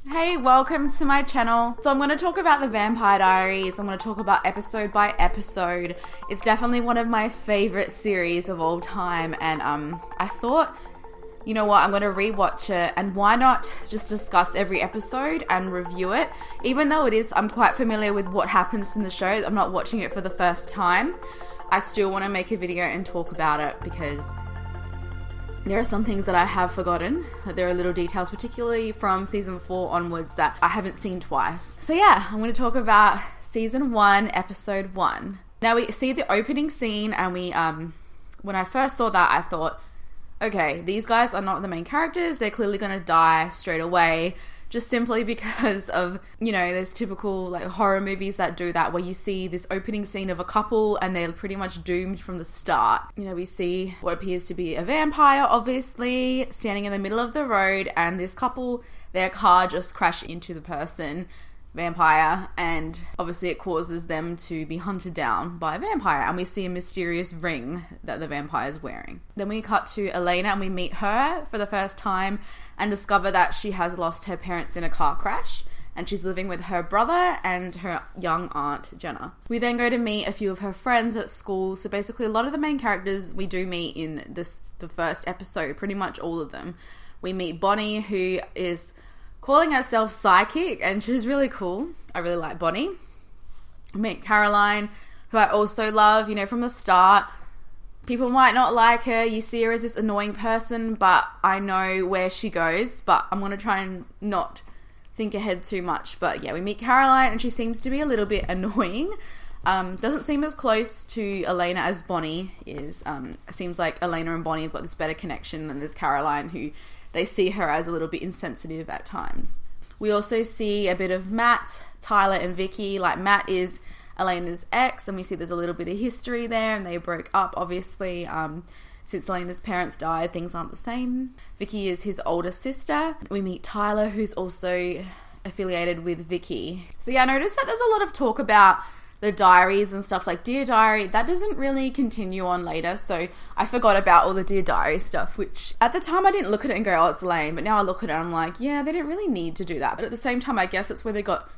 Hey, welcome to my channel. So I'm going to talk about the Vampire Diaries. I'm going to talk about episode by episode. It's definitely one of my favorite series of all time, and I thought, you know what, I'm going to rewatch it, and why not just discuss every episode and review it. Even though I'm quite familiar with what happens in the show, I'm not watching it for the first time. I still want to make a video and talk about it because there are some things that I have forgotten. There are little details, particularly from season 4 onwards, that I haven't seen twice. So yeah, I'm going to talk about season 1, episode 1. Now we see the opening scene, and when I first saw that, I thought, okay, these guys are not the main characters. They're clearly going to die straight away, just simply because of, there's typical like horror movies that do that, where you see this opening scene of a couple and they're pretty much doomed from the start. We see what appears to be a vampire, obviously, standing in the middle of the road, and this couple, their car just crashed into the vampire, and obviously it causes them to be hunted down by a vampire, and we see a mysterious ring that the vampire is wearing. Then we cut to Elena, and we meet her for the first time and discover that she has lost her parents in a car crash, and she's living with her brother and her young aunt Jenna. We then go to meet a few of her friends at school. So basically a lot of the main characters we do meet in the first episode, pretty much all of them. We meet Bonnie, who is calling herself psychic, and she's really cool. I really like Bonnie. We meet Caroline, who I also love. From the start, people might not like her. You see her as this annoying person, but I know where she goes. But I'm going to try and not think ahead too much. But yeah, we meet Caroline, and she seems to be a little bit annoying. Doesn't seem as close to Elena as Bonnie is. It seems like Elena and Bonnie have got this better connection than there's Caroline, who they see her as a little bit insensitive at times. We also see a bit of Matt, Tyler, and Vicky. Like, Matt is Elena's ex, and we see there's a little bit of history there, and they broke up, obviously. Since Elena's parents died, things aren't the same. Vicky is his older sister. We meet Tyler, who's also affiliated with Vicky. So yeah, I noticed that there's a lot of talk about the diaries and stuff, like Dear Diary. That doesn't really continue on later, so I forgot about all the Dear Diary stuff, which at the time I didn't look at it and go, oh, it's lame, but now I look at it and I'm like, yeah, they didn't really need to do that. But at the same time, I guess it's where they got,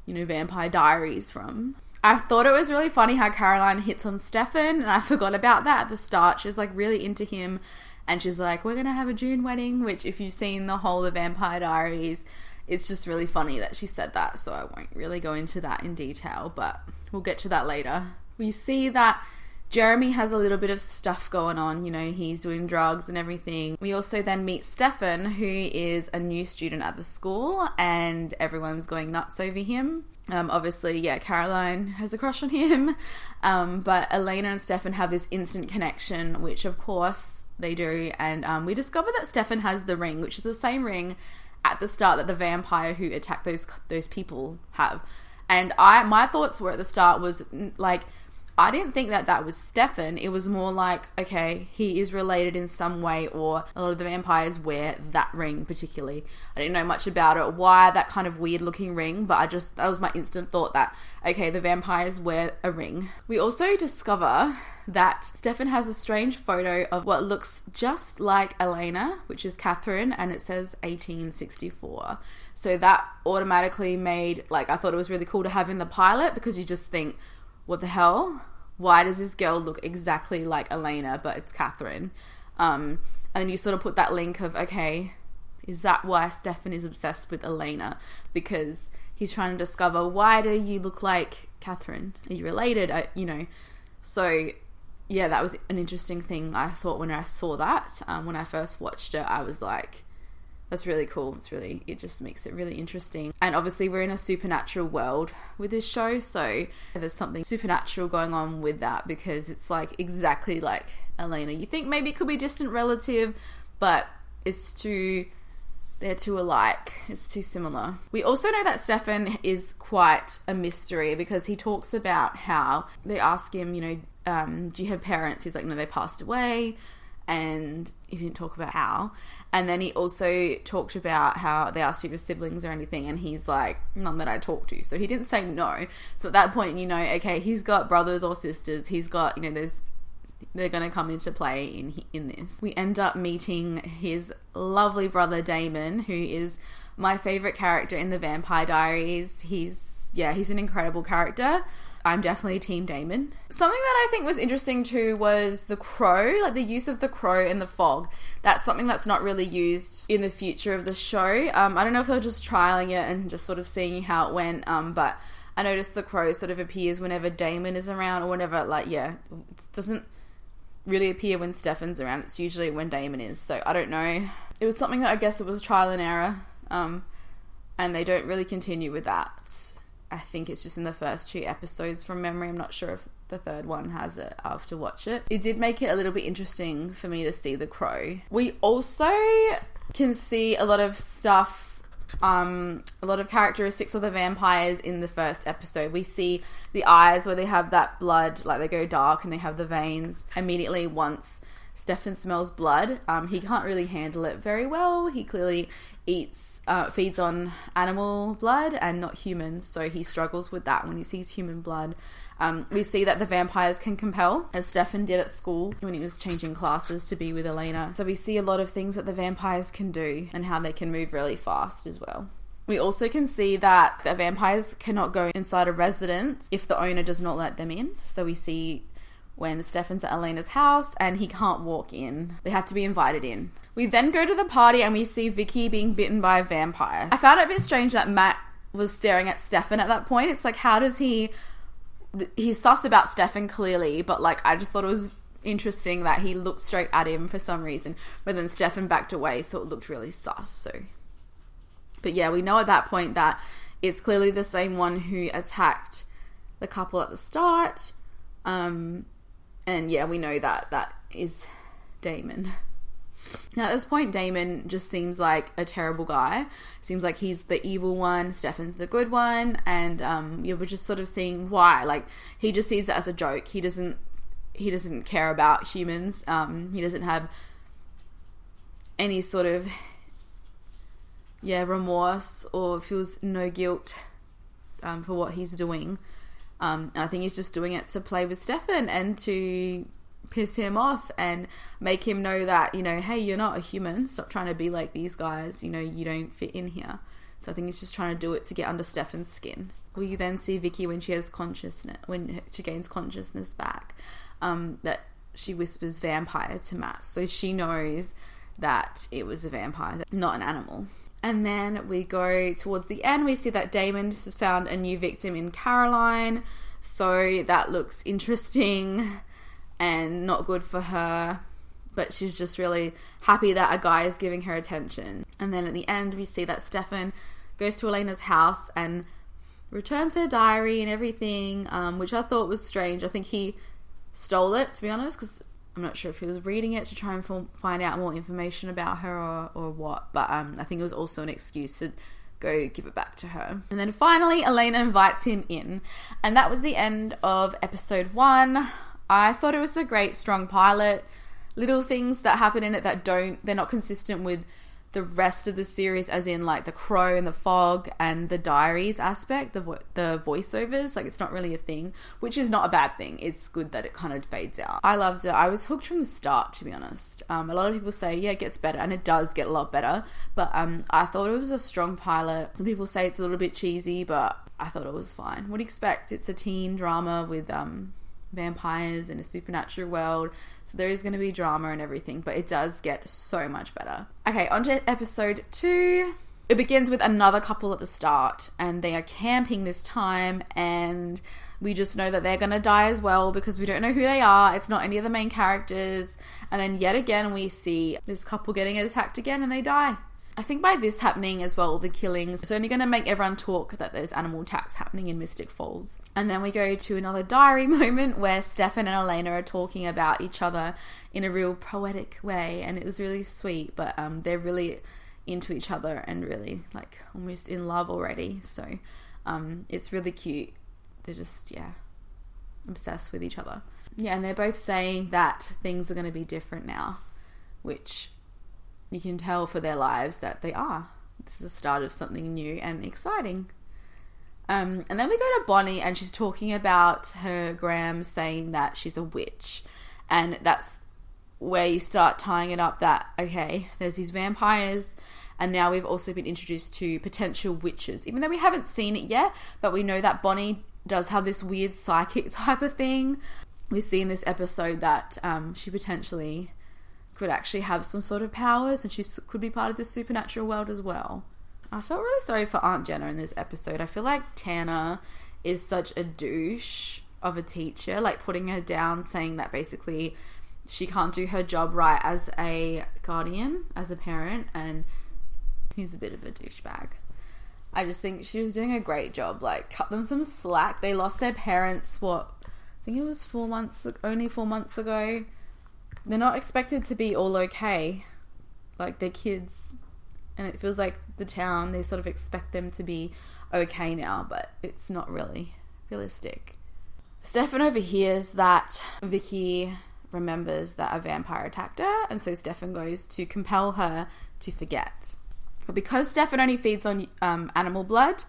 Vampire Diaries from. I thought it was really funny how Caroline hits on Stefan, and I forgot about that at the start. She was like really into him, and she's like, we're gonna have a June wedding, which if you've seen the whole of Vampire Diaries, it's just really funny that she said that, so I won't really go into that in detail, but we'll get to that later. We see that Jeremy has a little bit of stuff going on, he's doing drugs and everything. We also then meet Stefan, who is a new student at the school, and everyone's going nuts over him. Obviously, yeah, Caroline has a crush on him, but Elena and Stefan have this instant connection, which of course they do, and we discover that Stefan has the ring, which is the same ring at the start that the vampire who attacked those people have. And my thoughts were at the start was like, I didn't think that was Stefan. It was more like, okay, he is related in some way, or a lot of the vampires wear that ring particularly. I didn't know much about it, why that kind of weird looking ring, but that was my instant thought that, okay, the vampires wear a ring. We also discover that Stefan has a strange photo of what looks just like Elena, which is Catherine, and it says 1864. So that automatically made, I thought it was really cool to have in the pilot, because you just think, what the hell? Why does this girl look exactly like Elena, but it's Catherine? And then you sort of put that link of, okay, is that why Stefan is obsessed with Elena? Because he's trying to discover, why do you look like Catherine? Are you related? So yeah, that was an interesting thing I thought when I saw that. When I first watched it, I was like, that's really cool. It just makes it really interesting. And obviously we're in a supernatural world with this show, so there's something supernatural going on with that, because it's like exactly like Elena. You think maybe it could be a distant relative, but they're too alike. It's too similar. We also know that Stefan is quite a mystery, because he talks about how they ask him, do you have parents? He's like, no, they passed away. And he didn't talk about how. And then he also talked about how they asked if he was siblings or anything, and he's like, none that I talked to. So he didn't say no. So at that point, okay, he's got brothers or sisters. He's got, they're going to come into play in this. We end up meeting his lovely brother Damon, who is my favorite character in the Vampire Diaries. He's an incredible character. I'm definitely Team Damon. Something that I think was interesting too was the crow, like the use of the crow in the fog. That's something that's not really used in the future of the show. I don't know if they were just trialing it and just sort of seeing how it went, but I noticed the crow sort of appears whenever Damon is around, or whenever, it doesn't really appear when Stefan's around. It's usually when Damon is, so I don't know. It was something that I guess it was trial and error, and they don't really continue with that. I think it's just in the first 2 episodes from memory. I'm not sure if the third one has it. I'll have to watch it. It did make it a little bit interesting for me to see the crow. We also can see a lot of stuff, a lot of characteristics of the vampires in the first episode. We see the eyes where they have that blood, like they go dark and they have the veins. Immediately once Stefan smells blood, he can't really handle it very well. He clearly feeds on animal blood and not humans, so he struggles with that when he sees human blood. We see that the vampires can compel, as Stefan did at school when he was changing classes to be with Elena. So we see a lot of things that the vampires can do and how they can move really fast as well. We also can see that the vampires cannot go inside a residence if the owner does not let them in. So we see when Stefan's at Elena's house and he can't walk in. They have to be invited in. We then go to the party and we see Vicky being bitten by a vampire. I found it a bit strange that Matt was staring at Stefan at that point. It's like, how does he's sus about Stefan clearly, but like, I just thought it was interesting that he looked straight at him for some reason, but then Stefan backed away, so it looked really sus. So, but yeah, we know at that point that it's clearly the same one who attacked the couple at the start. And yeah, we know that that is Damon. Now at this point, Damon just seems like a terrible guy. Seems like he's the evil one, Stefan's the good one, and we're just sort of seeing why. Like, he just sees it as a joke. He doesn't care about humans. He doesn't have any sort of remorse or feels no guilt for what he's doing. And I think he's just doing it to play with Stefan and to piss him off and make him know that, hey, you're not a human. Stop trying to be like these guys. You don't fit in here. So I think he's just trying to do it to get under Stefan's skin. We then see Vicky when she gains consciousness back, that she whispers vampire to Matt. So she knows that it was a vampire, not an animal. And then we go towards the end. We see that Damon has found a new victim in Caroline. So that looks interesting and not good for her. But she's just really happy that a guy is giving her attention. And then at the end, we see that Stefan goes to Elena's house and returns her diary and everything, which I thought was strange. I think he stole it, to be honest, because I'm not sure if he was reading it to try and find out more information about her or what, but I think it was also an excuse to go give it back to her. And then finally, Elena invites him in, and that was the end of episode 1. I thought it was a great, strong pilot. Little things that happen in it that they're not consistent with the rest of the series, as in like the crow and the fog and the diaries aspect, the voiceovers. Like, it's not really a thing, which is not a bad thing. It's good that it kind of fades out. I loved it. I was hooked from the start, to be honest. A lot of people say, yeah, it gets better, and it does get a lot better, but I thought it was a strong pilot. Some people say it's a little bit cheesy, but I thought it was fine. What do you expect? It's a teen drama with vampires in a supernatural world, so there is going to be drama and everything, but it does get so much better. Okay, on to episode 2. It begins with another couple at the start, and they are camping this time, and we just know that they're going to die as well because we don't know who they are. It's not any of the main characters. And then yet again we see this couple getting attacked again and they die. I think by this happening as well, the killings, it's only going to make everyone talk that there's animal attacks happening in Mystic Falls. And then we go to another diary moment where Stefan and Elena are talking about each other in a real poetic way, and it was really sweet, but they're really into each other and really like almost in love already. So it's really cute. They're just, obsessed with each other. Yeah, and they're both saying that things are going to be different now, which you can tell for their lives that they are. It's the start of something new and exciting. And then we go to Bonnie, and she's talking about her gram saying that she's a witch. And that's where you start tying it up that, okay, there's these vampires And now we've also been introduced to potential witches, even though we haven't seen it yet, but we know that Bonnie does have this weird psychic type of thing. We see in this episode that she potentially could actually have some sort of powers, and she could be part of the supernatural world as well. I felt really sorry for Aunt Jenna in this episode. I feel like Tana is such a douche of a teacher, like putting her down, saying that basically she can't do her job right as a guardian, as a parent, and he's a bit of a douchebag. I just think she was doing a great job. Like, cut them some slack. They lost their parents, I think it was only 4 months ago. They're not expected to be all okay. Like, they're kids, and it feels like the town, they sort of expect them to be okay now, but it's not really realistic. Stefan overhears that Vicky remembers that a vampire attacked her, and so Stefan goes to compel her to forget. But because Stefan only feeds on animal blood,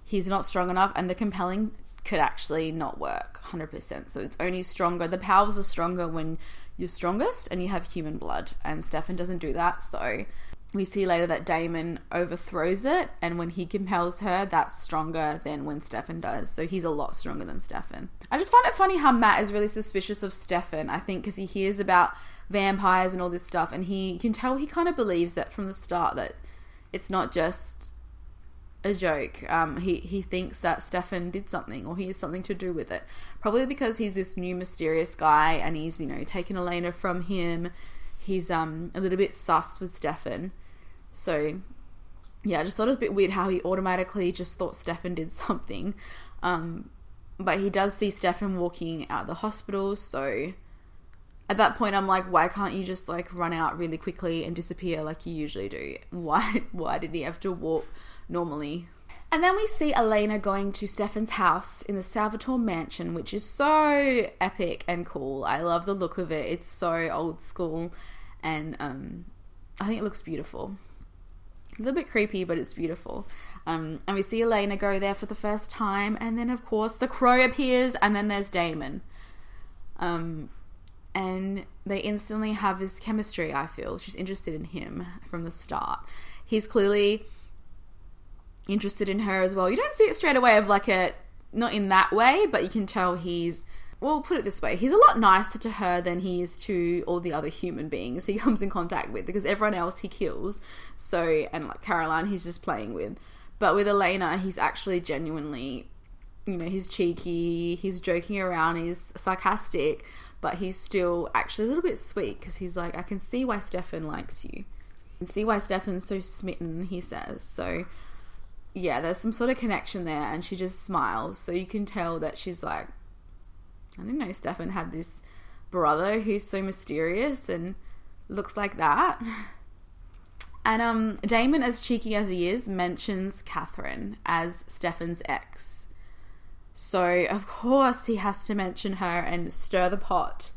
he's not strong enough, and the compelling could actually not work 100%. So it's only stronger. The powers are stronger when you're strongest and you have human blood, and Stefan doesn't do that. So we see later that Damon overthrows it, and when he compels her, that's stronger than when Stefan does. So he's a lot stronger than Stefan. I just find it funny how Matt is really suspicious of Stefan, I think, because he hears about vampires and all this stuff, and he can tell he kind of believes it from the start, that it's not just a joke. He thinks that Stefan did something, or he has something to do with it. Probably because he's this new mysterious guy, and he's, taken Elena from him. He's a little bit sus with Stefan. So, yeah, I just thought it was a bit weird how he automatically just thought Stefan did something. But he does see Stefan walking out of the hospital, so at that point I'm like, why can't you just run out really quickly and disappear like you usually do? Why did he have to walk normally? And then we see Elena going to Stefan's house in the Salvatore mansion, which is so epic and cool. I love the look of it. It's so old school, and I think it looks beautiful. A little bit creepy, but it's beautiful. And we see Elena go there for the first time, and then of course the crow appears, and then there's Damon. And they instantly have this chemistry, I feel. She's interested in him from the start. He's clearly interested in her as well. You don't see it straight away of not in that way, but you can tell well, put it this way, he's a lot nicer to her than he is to all the other human beings he comes in contact with, because everyone else he kills. So, and Caroline he's just playing with. But with Elena, he's actually genuinely, he's cheeky, he's joking around, he's sarcastic, but he's still actually a little bit sweet, because he's like, I can see why Stefan likes you. I can see why Stefan's so smitten, he says. So, yeah, there's some sort of connection there, and she just smiles. So you can tell that she's like, I didn't know Stefan had this brother who's so mysterious and looks like that. And Damon, as cheeky as he is, mentions Catherine as Stefan's ex. So, of course, he has to mention her and stir the pot.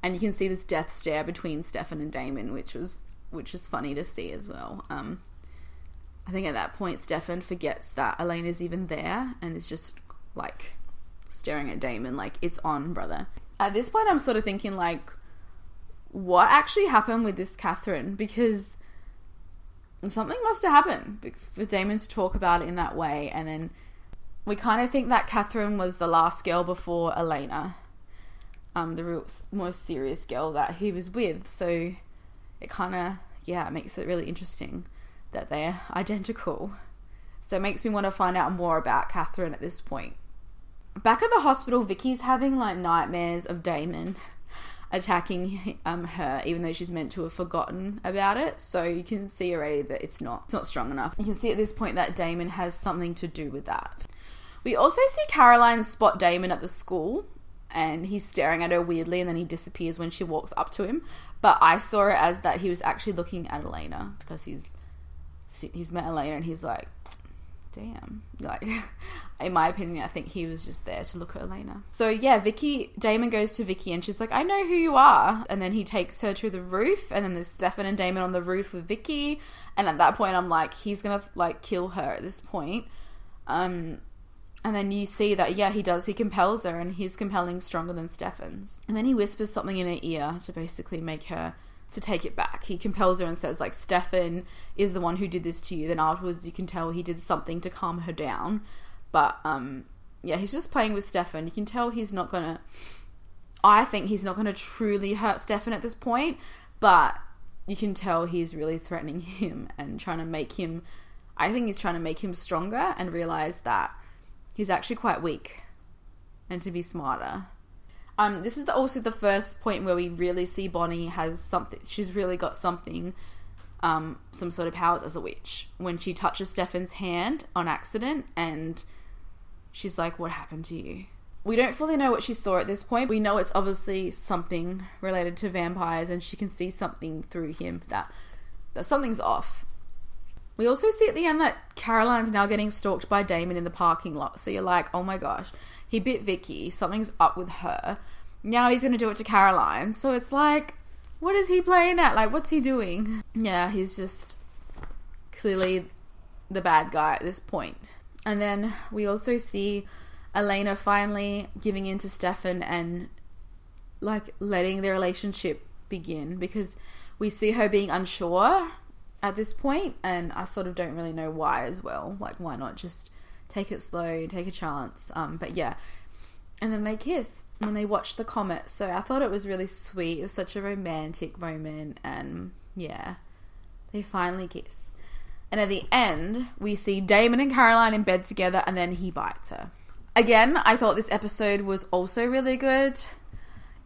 And you can see this death stare between Stefan and Damon, which was funny to see as well. I think at that point, Stefan forgets that Elena's even there and is just, staring at Damon like, it's on, brother. At this point, I'm sort of thinking, what actually happened with this Catherine? Because something must have happened for Damon to talk about it in that way. And then we kind of think that Catherine was the last girl before Elena, the real most serious girl that he was with. So it kind of, it makes it really interesting that they're identical. So it makes me want to find out more about Catherine at this point. Back at the hospital, Vicky's having nightmares of Damon attacking her, even though she's meant to have forgotten about it. So you can see already that it's not strong enough. You can see at this point that Damon has something to do with that. We also see Caroline spot Damon at the school, and he's staring at her weirdly, and then he disappears when she walks up to him. But I saw it as that he was actually looking at Elena, because he's met Elena and he's like, damn. In my opinion, I think he was just there to look at Elena. So yeah, Damon goes to Vicky and she's like, I know who you are. And then he takes her to the roof, and then there's Stefan and Damon on the roof with Vicky. And at that point, I'm like, he's gonna kill her at this point. And then you see that, he does. He compels her, and his compelling stronger than Stefan's. And then he whispers something in her ear to basically make her to take it back. He compels her and says, like, Stefan is the one who did this to you. Then afterwards you can tell he did something to calm her down. But, yeah, he's just playing with Stefan. You can tell he's not gonna... I think he's not gonna truly hurt Stefan at this point. But you can tell he's really threatening him and trying to make him... I think he's trying to make him stronger and realize that he's actually quite weak and to be smarter. This is also the first point where we really see Bonnie has something. She's really got something, some sort of powers as a witch. When she touches Stefan's hand on accident and she's like, what happened to you? We don't fully know what she saw at this point. We know it's obviously something related to vampires and she can see something through him that something's off. We also see at the end that Caroline's now getting stalked by Damon in the parking lot. So you're like, oh my gosh, he bit Vicky. Something's up with her. Now he's going to do it to Caroline. So it's like, what is he playing at? Like, what's he doing? Yeah, he's just clearly the bad guy at this point. And then we also see Elena finally giving in to Stefan and, like, letting their relationship begin. Because we see her being unsure at this point, and I sort of don't really know why as well. Like, why not just take it slow, take a chance? But yeah. And then they kiss when they watch the comet. So I thought it was really sweet. It was such a romantic moment, and yeah, they finally kiss. And at the end, we see Damon and Caroline in bed together, and then he bites her. Again, I thought this episode was also really good.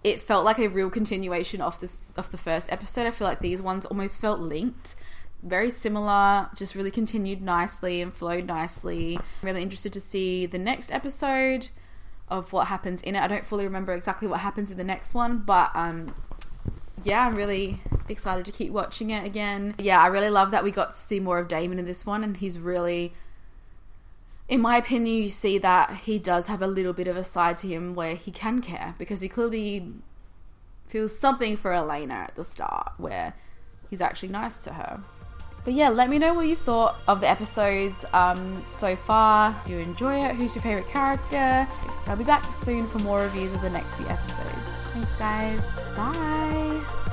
It felt like a real continuation of the first episode. I feel like these ones almost felt linked. Very similar, just really continued nicely and flowed nicely. I'm really interested to see the next episode of what happens in it. I don't fully remember exactly what happens in the next one, but yeah, I'm really excited to keep watching it again. Yeah, I really love that we got to see more of Damon in this one, and he's really, in my opinion, you see that he does have a little bit of a side to him where he can care, because he clearly feels something for Elena at the start, where he's actually nice to her. But yeah, let me know what you thought of the episodes so far. Do you enjoy it? Who's your favourite character? I'll be back soon for more reviews of the next few episodes. Thanks guys. Bye.